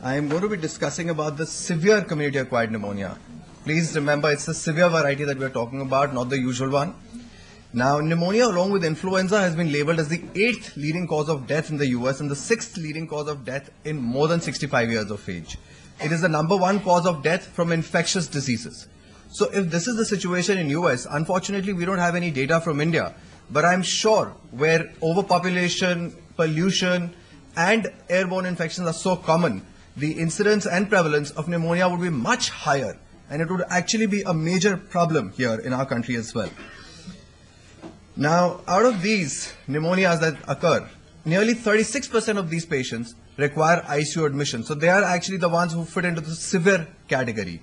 I am going to be discussing about the severe community-acquired pneumonia. Please remember, it's the severe variety that we're talking about, not the usual one. Now, pneumonia along with influenza has been labeled as the 8th leading cause of death in the US and the 6th leading cause of death in more than 65 years of age. It is the #1 cause of death from infectious diseases. So if this is the situation in US, unfortunately we don't have any data from India, but I'm sure where overpopulation, pollution and airborne infections are so common, the incidence and prevalence of pneumonia would be much higher, and it would actually be a major problem here in our country as well. Now, out of these pneumonias that occur, nearly 36% of these patients require ICU admission. So they are actually the ones who fit into the severe category.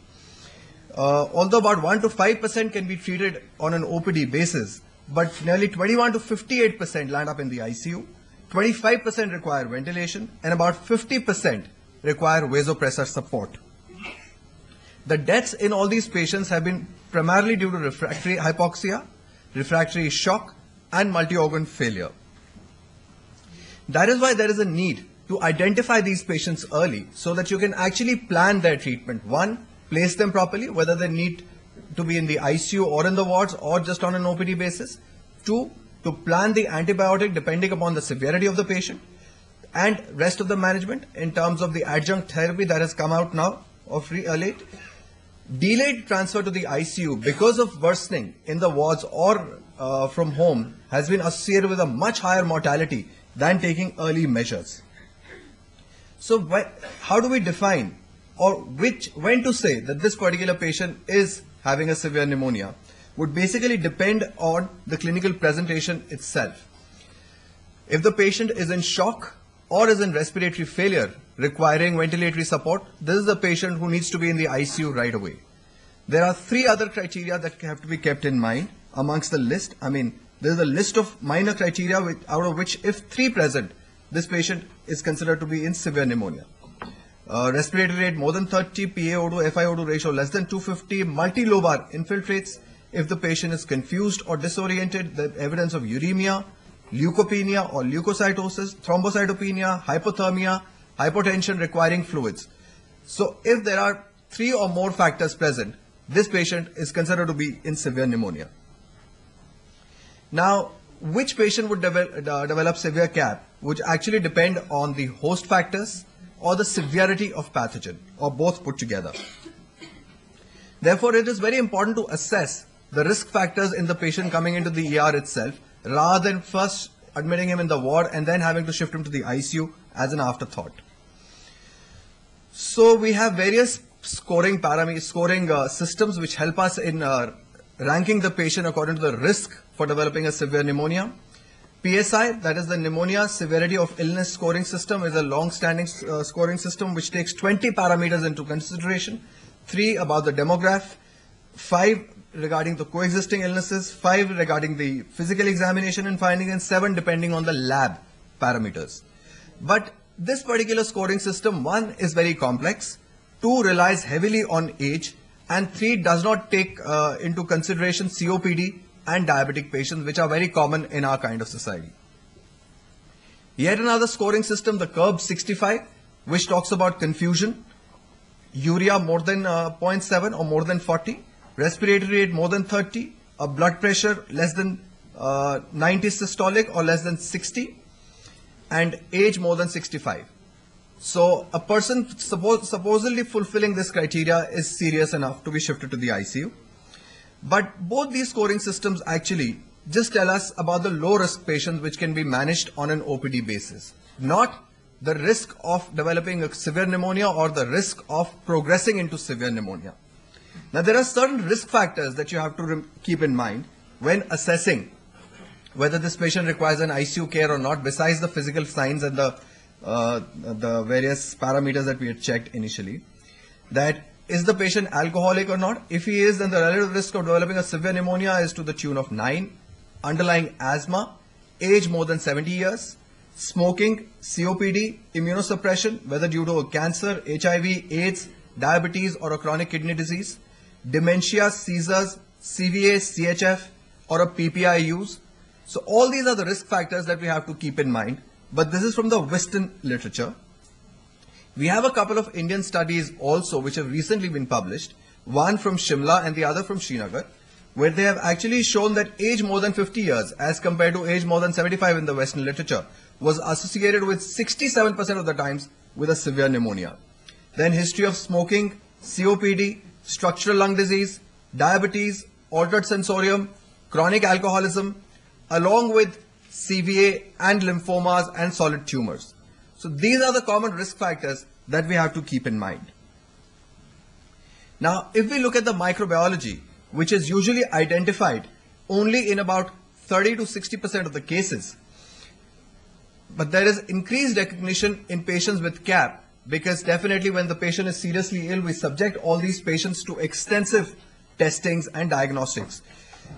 Although about 1 to 5% can be treated on an OPD basis, but nearly 21 to 58% land up in the ICU, 25% require ventilation, and about 50% require vasopressor support. The deaths in all these patients have been primarily due to refractory hypoxia, refractory shock, and multi-organ failure. That is why there is a need to identify these patients early so that you can actually plan their treatment. One, place them properly, whether they need to be in the ICU or in the wards or just on an OPD basis. Two, to plan the antibiotic depending upon the severity of the patient, and rest of the management in terms of the adjunct therapy that has come out now of late. Delayed transfer to the ICU because of worsening in the wards or from home has been associated with a much higher mortality than taking early measures. So how do we define or when to say that this particular patient is having a severe pneumonia would basically depend on the clinical presentation itself. If the patient is in shock or is in respiratory failure requiring ventilatory support, this is a patient who needs to be in the ICU right away. There are 3 other criteria that have to be kept in mind amongst the list. There is a list of minor criteria out of which if 3 present, this patient is considered to be in severe pneumonia. Respiratory rate more than 30, PaO2, FiO2 ratio less than 250, multilobar infiltrates. If the patient is confused or disoriented, the evidence of uremia, leukopenia or leukocytosis, thrombocytopenia, hypothermia, hypotension requiring fluids. So if there are 3 or more factors present, this patient is considered to be in severe pneumonia. Now, which patient would develop severe CAP would actually depend on the host factors or the severity of pathogen, or both put together. Therefore, it is very important to assess the risk factors in the patient coming into the ER itself, rather than first admitting him in the ward and then having to shift him to the ICU as an afterthought. So we have various scoring systems which help us in ranking the patient according to the risk for developing a severe pneumonia. PSI, that is the Pneumonia Severity of Illness Scoring System, is a long-standing scoring system which takes 20 parameters into consideration. 3 about the demograph, 5 regarding the coexisting illnesses, 5 regarding the physical examination and finding, and 7 depending on the lab parameters. But this particular scoring system, 1 is very complex, 2 relies heavily on age, and 3 does not take into consideration COPD and diabetic patients, which are very common in our kind of society. Yet another scoring system, the curb 65, which talks about confusion, urea more than 0.7 or more than 40, respiratory rate more than 30, a blood pressure less than 90 systolic or less than 60, and age more than 65. So a person supposedly fulfilling this criteria is serious enough to be shifted to the ICU. But both these scoring systems actually just tell us about the low risk patients which can be managed on an OPD basis, not the risk of developing a severe pneumonia or the risk of progressing into severe pneumonia. Now there are certain risk factors that you have to keep in mind when assessing whether this patient requires an ICU care or not, besides the physical signs and the various parameters that we had checked initially. That is the patient alcoholic or not? If he is, then the relative risk of developing a severe pneumonia is to the tune of 9. Underlying asthma, age more than 70 years, smoking, COPD, immunosuppression, whether due to a cancer, HIV, AIDS, diabetes or a chronic kidney disease, dementia, seizures, CVA, CHF or a PPI use. So all these are the risk factors that we have to keep in mind, but this is from the Western literature. We have a couple of Indian studies also which have recently been published, one from Shimla and the other from Srinagar, where they have actually shown that age more than 50 years as compared to age more than 75 in the Western literature was associated with 67% of the times with a severe pneumonia. Then history of smoking, COPD, structural lung disease, diabetes, altered sensorium, chronic alcoholism, along with CVA and lymphomas and solid tumors. So these are the common risk factors that we have to keep in mind. Now, if we look at the microbiology, which is usually identified only in about 30 to 60% of the cases, but there is increased recognition in patients with CAP, because definitely when the patient is seriously ill, we subject all these patients to extensive testings and diagnostics.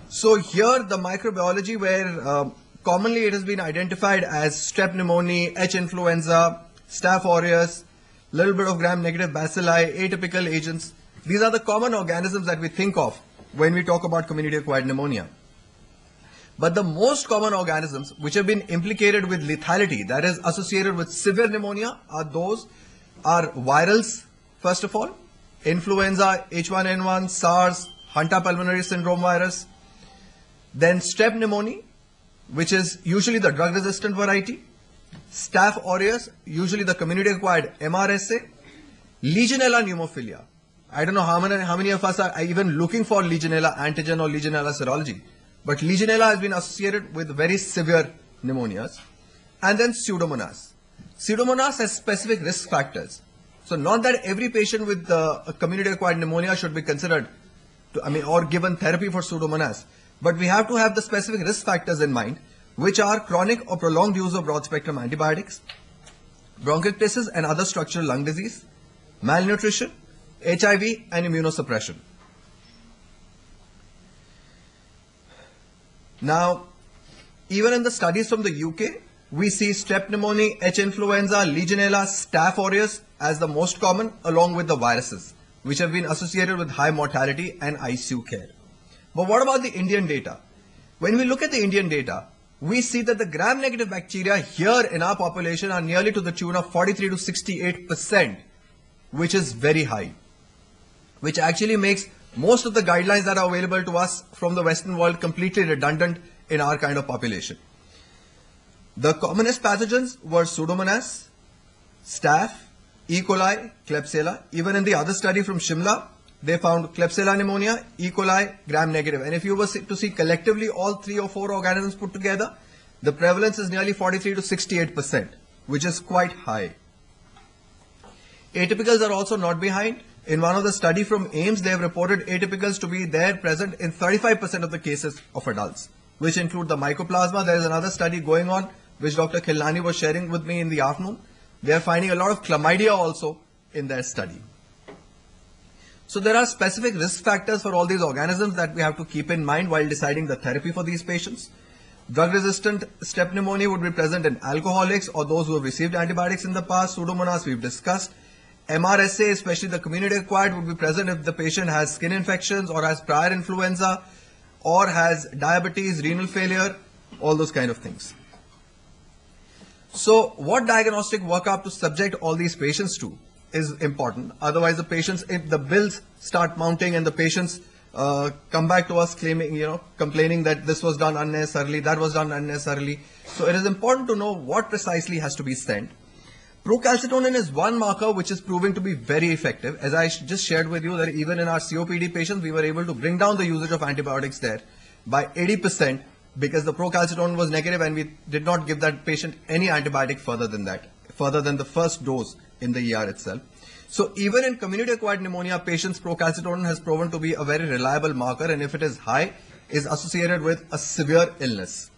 So here the microbiology, where commonly it has been identified as strep pneumoniae, H. influenza, Staph aureus, little bit of gram-negative bacilli, atypical agents. These are the common organisms that we think of when we talk about community-acquired pneumonia. But the most common organisms which have been implicated with lethality, that is associated with severe pneumonia, are virals, first of all, influenza, H1N1, SARS, Hunter pulmonary syndrome virus, then strep pneumoniae, which is usually the drug-resistant variety, Staph aureus, usually the community-acquired MRSA, Legionella pneumophilia. I don't know how many of us are even looking for Legionella antigen or Legionella serology, but Legionella has been associated with very severe pneumonias. And then Pseudomonas. Pseudomonas has specific risk factors. So not that every patient with a community-acquired pneumonia should be considered or given therapy for Pseudomonas. But we have to have the specific risk factors in mind, which are chronic or prolonged use of broad-spectrum antibiotics, bronchiectasis and other structural lung disease, malnutrition, HIV and immunosuppression. Now, even in the studies from the UK, we see strep pneumoniae, H. influenza, Legionella, Staph aureus as the most common, along with the viruses, which have been associated with high mortality and ICU care. But what about the Indian data? When we look at the Indian data, we see that the gram-negative bacteria here in our population are nearly to the tune of 43 to 68%, which is very high, which actually makes most of the guidelines that are available to us from the Western world completely redundant in our kind of population. The commonest pathogens were Pseudomonas, Staph, E. coli, Klebsiella. Even in the other study from Shimla, they found Klebsiella pneumonia, E. coli, gram-negative. And if you were to see collectively all 3 or 4 organisms put together, the prevalence is nearly 43 to 68%, which is quite high. Atypicals are also not behind. In one of the study from AIMS, they have reported atypicals to be there present in 35% of the cases of adults, which include the mycoplasma. There is another study going on, which Dr. Khilnani was sharing with me in the afternoon. They are finding a lot of chlamydia also in their study. So there are specific risk factors for all these organisms that we have to keep in mind while deciding the therapy for these patients. Drug-resistant strep pneumonia would be present in alcoholics or those who have received antibiotics in the past. Pseudomonas we've discussed. MRSA, especially the community-acquired, would be present if the patient has skin infections or has prior influenza or has diabetes, renal failure, all those kind of things. So what diagnostic workup to subject all these patients to is important. Otherwise, the patients, if the bills start mounting and the patients come back to us claiming, complaining that this was done unnecessarily, that was done unnecessarily. So it is important to know what precisely has to be sent. Procalcitonin is one marker which is proving to be very effective. As I just shared with you that even in our COPD patients, we were able to bring down the usage of antibiotics there by 80% because the procalcitonin was negative and we did not give that patient any antibiotic further than that, further than the first dose in the ER itself. So even in community-acquired pneumonia patients, procalcitonin has proven to be a very reliable marker, and if it is high, is associated with a severe illness.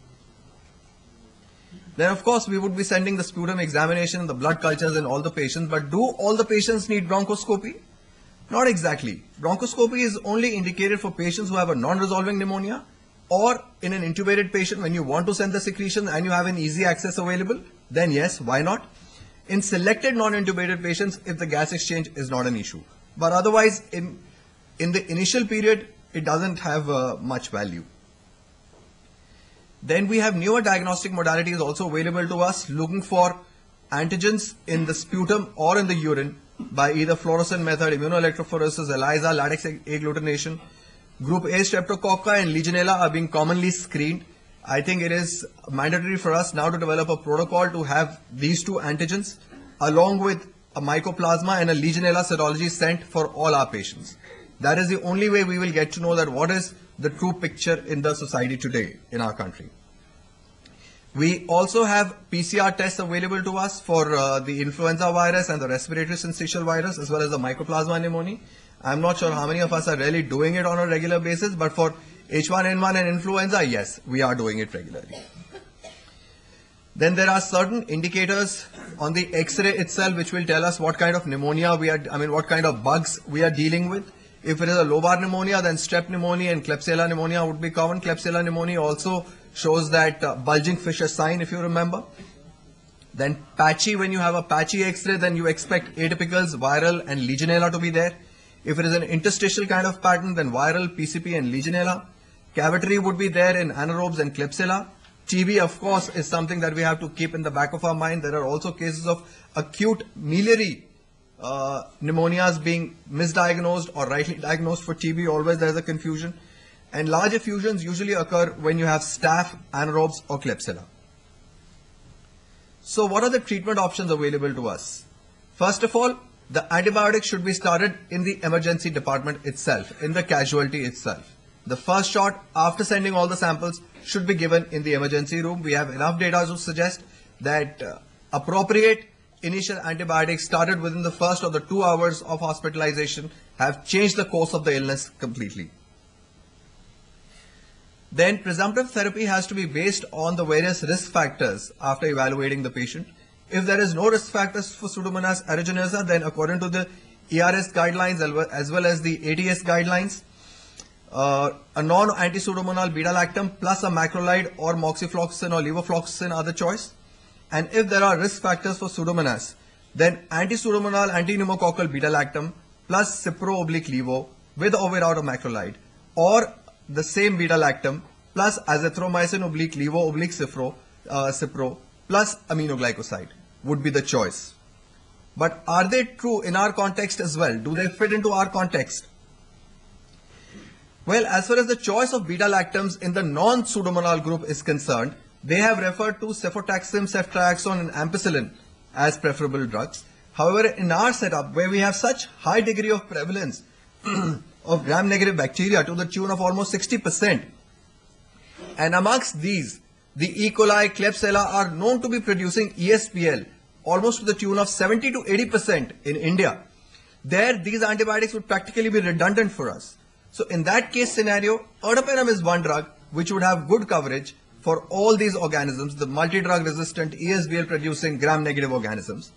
Then of course we would be sending the sputum examination, the blood cultures in all the patients, but do all the patients need bronchoscopy? Not exactly. Bronchoscopy is only indicated for patients who have a non-resolving pneumonia, or in an intubated patient when you want to send the secretion and you have an easy access available, then yes, why not? In selected non-intubated patients, if the gas exchange is not an issue. But otherwise, in the initial period, it doesn't have much value. Then we have newer diagnostic modalities also available to us, looking for antigens in the sputum or in the urine by either fluorescent method, immunoelectrophoresis, ELISA, latex agglutination. Group A Streptococci and Legionella are being commonly screened. I think it is mandatory for us now to develop a protocol to have these two antigens along with a mycoplasma and a Legionella serology sent for all our patients. That is the only way we will get to know that what is the true picture in the society today in our country. We also have PCR tests available to us for the influenza virus and the respiratory syncytial virus as well as the mycoplasma pneumoniae. I'm not sure how many of us are really doing it on a regular basis, but for H1N1 and influenza, yes, we are doing it regularly. Then there are certain indicators on the X-ray itself which will tell us what kind of pneumonia what kind of bugs we are dealing with. If it is a lobar pneumonia, then strep pneumonia and Klebsiella pneumonia would be common. Klebsiella pneumonia also shows that bulging fissure sign, if you remember. Then patchy, when you have a patchy X-ray, then you expect atypicals, viral and Legionella to be there. If it is an interstitial kind of pattern, then viral, PCP and Legionella. Cavitary would be there in anaerobes and Klebsiella. TB, of course, is something that we have to keep in the back of our mind. There are also cases of acute miliary pneumonias being misdiagnosed or rightly diagnosed for TB. Always there is a confusion. And large effusions usually occur when you have staph, anaerobes or Klebsiella. So what are the treatment options available to us? First of all, the antibiotics should be started in the emergency department itself, in the casualty itself. The first shot after sending all the samples should be given in the emergency room. We have enough data to suggest that appropriate initial antibiotics started within the first or the 2 hours of hospitalization have changed the course of the illness completely. Then presumptive therapy has to be based on the various risk factors after evaluating the patient. If there is no risk factors for Pseudomonas aeruginosa, then according to the ERS guidelines as well as the ATS guidelines, a non-anti-pseudomonal beta-lactam plus a macrolide or moxifloxacin or levofloxacin are the choice. And if there are risk factors for Pseudomonas, then anti-pseudomonal anti-pneumococcal beta-lactam plus cipro/levo with or without a macrolide, or the same beta-lactam plus azithromycin/levo/cipro plus aminoglycoside would be the choice. But are they true in our context as well? Do they fit into our context? Well, as far as the choice of beta-lactams in the non-pseudomonal group is concerned, they have referred to cefotaxime, ceftriaxone and ampicillin as preferable drugs. However, in our setup, where we have such high degree of prevalence of gram-negative bacteria to the tune of almost 60%, and amongst these, the E. coli, Klebsiella are known to be producing ESBL almost to the tune of 70 to 80% in India. There, these antibiotics would practically be redundant for us. So in that case scenario, ertapenem is one drug which would have good coverage for all these organisms, the multi-drug resistant ESBL producing gram-negative organisms.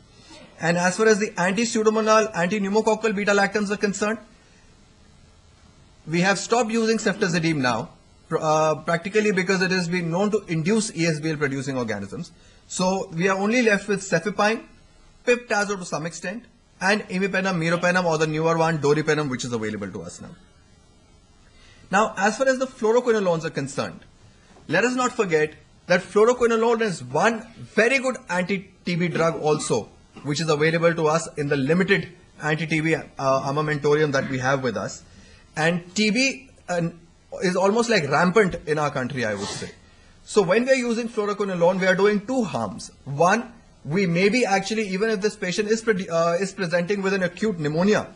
And as far as the anti-pseudomonal, anti-pneumococcal beta-lactams are concerned, we have stopped using ceftazidime now, practically because it has been known to induce ESBL producing organisms. So we are only left with cefepime, piptazo to some extent, and imipenem, meropenem, or the newer one, doripenem, which is available to us now. Now, as far as the fluoroquinolones are concerned, let us not forget that fluoroquinolone is one very good anti-TB drug also, which is available to us in the limited anti-TB armamentarium that we have with us. And TB is almost like rampant in our country, I would say. So when we are using fluoroquinolone, we are doing two harms. One, we may be actually, even if this patient is presenting with an acute pneumonia,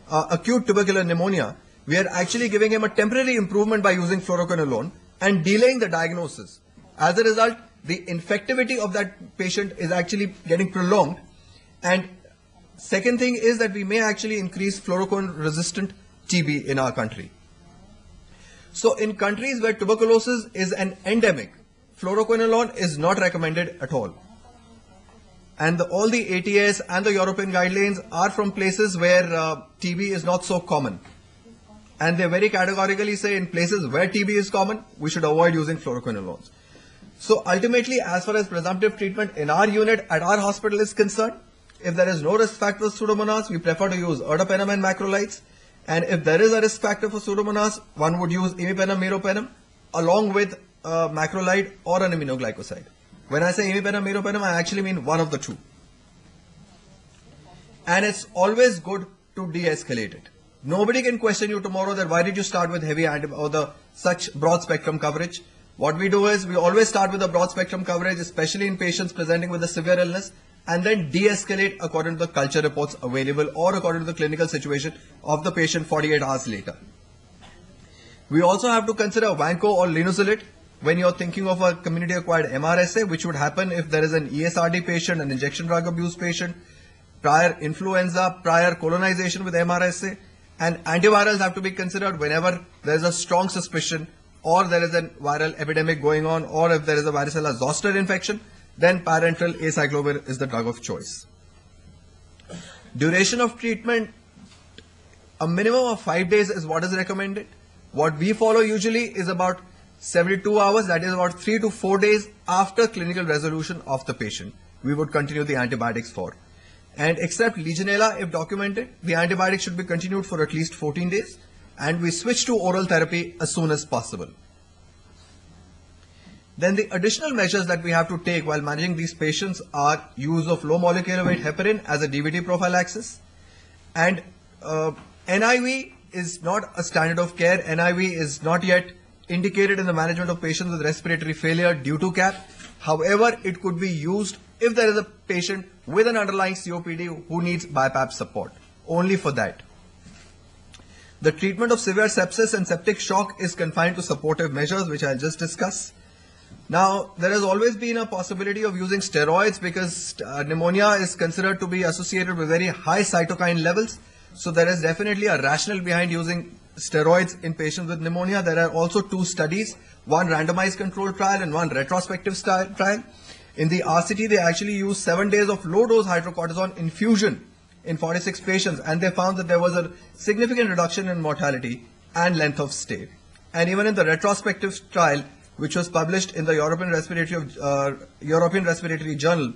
acute tubercular pneumonia, we are actually giving him a temporary improvement by using fluoroquinolone and delaying the diagnosis. As a result, the infectivity of that patient is actually getting prolonged. And second thing is that we may actually increase fluoroquine resistant TB in our country. So in countries where tuberculosis is an endemic, fluoroquinolone is not recommended at all. And all the ATS and the European guidelines are from places where TB is not so common. And they very categorically say in places where TB is common, we should avoid using fluoroquinolones. So ultimately, as far as presumptive treatment in our unit at our hospital is concerned, if there is no risk factor for Pseudomonas, we prefer to use ertapenem and macrolides. And if there is a risk factor for Pseudomonas, one would use imipenem, meropenem along with macrolide or an aminoglycoside. When I say imipenem, meropenem, I actually mean one of the two. and it's always good to de-escalate it. Nobody can question you tomorrow that why did you start with heavy or the such broad spectrum coverage. What we do is we always start with a broad spectrum coverage, especially in patients presenting with a severe illness, and then de-escalate according to the culture reports available or according to the clinical situation of the patient 48 hours later. We also have to consider vanco or linezolid when you're thinking of a community-acquired MRSA, which would happen if there is an ESRD patient, an injection drug abuse patient, prior influenza, prior colonization with MRSA, and antivirals have to be considered whenever there is a strong suspicion or there is a viral epidemic going on, or if there is a varicella zoster infection, then parenteral acyclovir is the drug of choice. Duration of treatment, a minimum of 5 days is what is recommended. What we follow usually is about 72 hours, that is about 3 to 4 days after clinical resolution of the patient. We would continue the antibiotics for. And except Legionella, if documented, the antibiotic should be continued for at least 14 days, and we switch to oral therapy as soon as possible. Then the additional measures that we have to take while managing these patients are use of low molecular weight heparin as a DVT prophylaxis, and NIV is not a standard of care. NIV is not yet indicated in the management of patients with respiratory failure due to CAP. However, it could be used if there is a patient with an underlying COPD who needs BiPAP support, only for that. The treatment of severe sepsis and septic shock is confined to supportive measures, which I'll just discuss. Now, there has always been a possibility of using steroids because pneumonia is considered to be associated with very high cytokine levels. So there is definitely a rationale behind using steroids in patients with pneumonia. There are also 2 studies, one randomized controlled trial and one retrospective trial. In the RCT, they actually used 7 days of low-dose hydrocortisone infusion in 46 patients, and they found that there was a significant reduction in mortality and length of stay. And even in the retrospective trial, which was published in the European Respiratory Journal,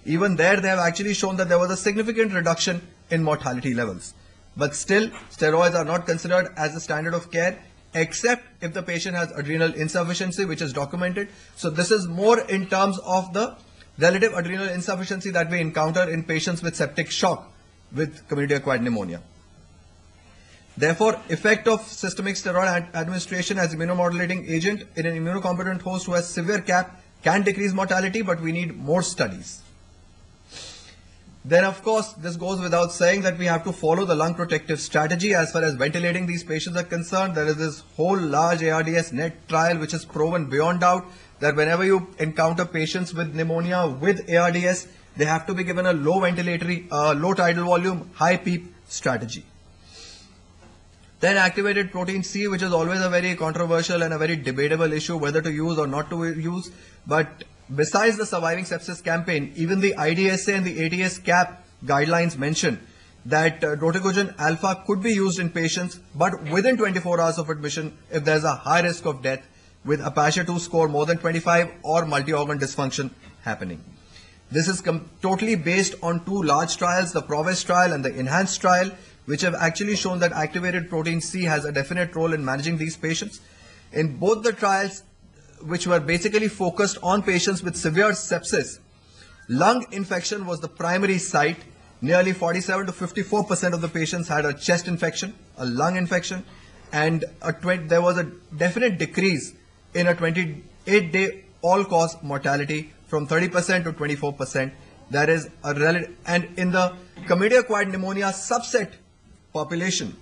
even there they have actually shown that there was a significant reduction in mortality levels. But still, steroids are not considered as a standard of care, except if the patient has adrenal insufficiency, which is documented. So this is more in terms of the relative adrenal insufficiency that we encounter in patients with septic shock with community-acquired pneumonia. Therefore, effect of systemic steroid administration as immunomodulating agent in an immunocompetent host who has severe CAP can decrease mortality, but we need more studies. Then, of course, this goes without saying that we have to follow the lung protective strategy as far as ventilating these patients are concerned. There is this whole large ARDS net trial which is proven beyond doubt that whenever you encounter patients with pneumonia with ARDS, they have to be given a low tidal volume, high PEEP strategy. Then activated protein C, which is always a very controversial and a very debatable issue whether to use or not to use. But besides the Surviving Sepsis campaign, even the IDSA and the ATS CAP guidelines mention that rotagogen alpha could be used in patients, but within 24 hours of admission if there is a high risk of death with Apache 2 score more than 25 or multi-organ dysfunction happening. This is totally based on 2 large trials, the PROVEST trial and the ENHANCE trial, which have actually shown that activated protein C has a definite role in managing these patients. In both the trials, which were basically focused on patients with severe sepsis, lung infection was the primary site. Nearly 47 to 54% of the patients had a chest infection, a lung infection, and there was a definite decrease in a 28-day all-cause mortality from 30% to 24%. That is a relative, and in the community-acquired pneumonia subset population,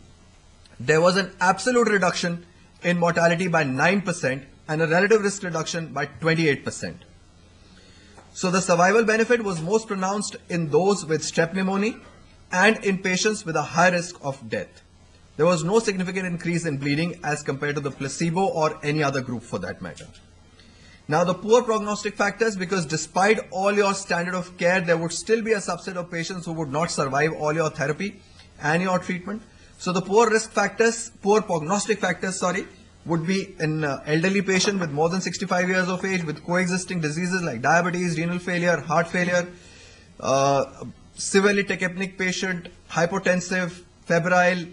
there was an absolute reduction in mortality by 9% and a relative risk reduction by 28%. So the survival benefit was most pronounced in those with strep pneumonia and in patients with a high risk of death. There was no significant increase in bleeding as compared to the placebo or any other group for that matter. Now the poor prognostic factors, because despite all your standard of care, there would still be a subset of patients who would not survive all your therapy and your treatment. So the poor prognostic factors, would be an elderly patient with more than 65 years of age with coexisting diseases like diabetes, renal failure, heart failure, severely tachypneic patient, hypotensive, febrile,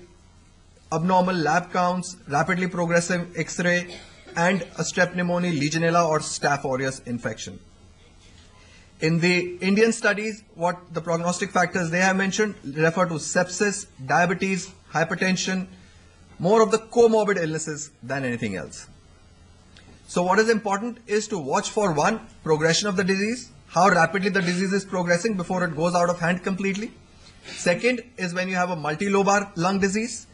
abnormal lab counts, rapidly progressive X-ray, and a strep pneumonia, Legionella or Staph aureus infection. In the Indian studies, what the prognostic factors they have mentioned refer to sepsis, diabetes, hypertension, more of the comorbid illnesses than anything else. So what is important is to watch for one, progression of the disease, how rapidly the disease is progressing before it goes out of hand completely. Second is when you have a multilobar lung disease.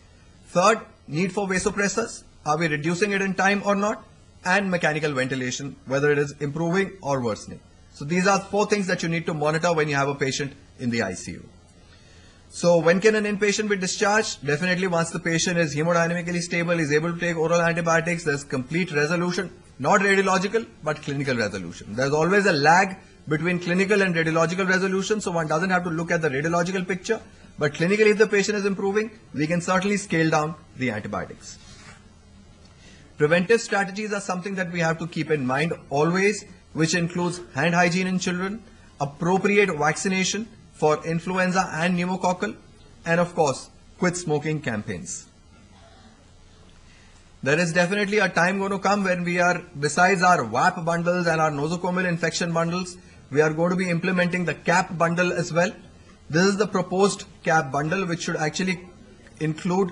Third, need for vasopressors. Are we reducing it in time or not? And mechanical ventilation, whether it is improving or worsening. So these are 4 things that you need to monitor when you have a patient in the ICU. So when can an inpatient be discharged? Definitely once the patient is hemodynamically stable, is able to take oral antibiotics, there's complete resolution, not radiological, but clinical resolution. There's always a lag between clinical and radiological resolution, so one doesn't have to look at the radiological picture, but clinically if the patient is improving, we can certainly scale down the antibiotics. Preventive strategies are something that we have to keep in mind always, which includes hand hygiene in children, appropriate vaccination for influenza and pneumococcal, and of course, quit smoking campaigns. There is definitely a time going to come when we are, besides our WAP bundles and our nosocomial infection bundles, we are going to be implementing the CAP bundle as well. This is the proposed CAP bundle, which should actually include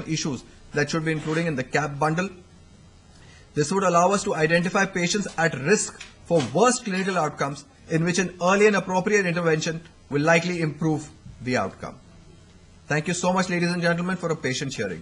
issues that should be including in the CAP bundle. This would allow us to identify patients at risk for worse clinical outcomes in which an early and appropriate intervention will likely improve the outcome. Thank you so much, ladies and gentlemen, for a patient hearing.